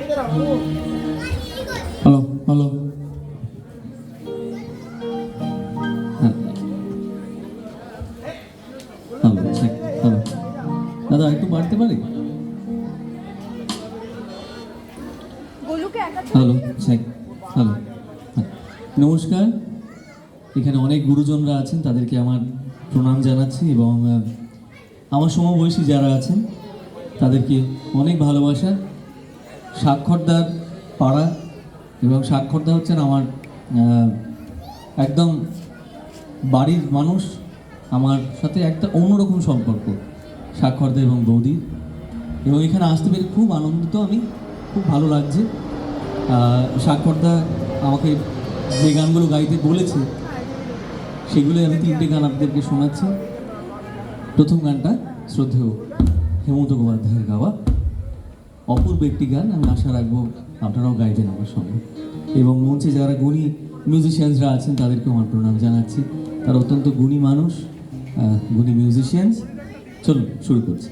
Hello hello, hello hello, দাদা একটু বাড়তে পারি? হ্যালো হ্যালো, নমস্কার। এখানে অনেক গুরুজনরা আছেন, তাদেরকে আমার প্রণাম জানাচ্ছি এবং আমার সমবয়সী যারা আছেন তাদেরকে অনেক ভালোবাসা। স্বাক্ষরদার পাড়া এবং স্বাক্ষরদা হচ্ছেন আমার একদম বাড়ির মানুষ, আমার সাথে একটা অন্যরকম সম্পর্ক স্বাক্ষরদা এবং বৌদি, এবং এখানে আসতে পেরে খুব আনন্দিত আমি, খুব ভালো লাগছে। স্বাক্ষরদা আমাকে যে গানগুলো গাইতে বলেছে সেগুলো আমি 3টে গান আপনাদেরকে শোনাচ্ছি। প্রথম গানটা শ্রদ্ধেয় হেমন্ত মুখোপাধ্যায়ের গাওয়া, অপূর্ব একটি গান। আমি আশা রাখবো আপনারাও গাইবেন আমার সঙ্গে। এবং মঞ্চে যারা গুণী মিউজিশিয়ানসরা আছেন তাদেরকেও আমার প্রণাম জানাচ্ছি। তারা অত্যন্ত গুণী মানুষ, গুণী মিউজিশিয়ানস। চলুন শুরু করছি।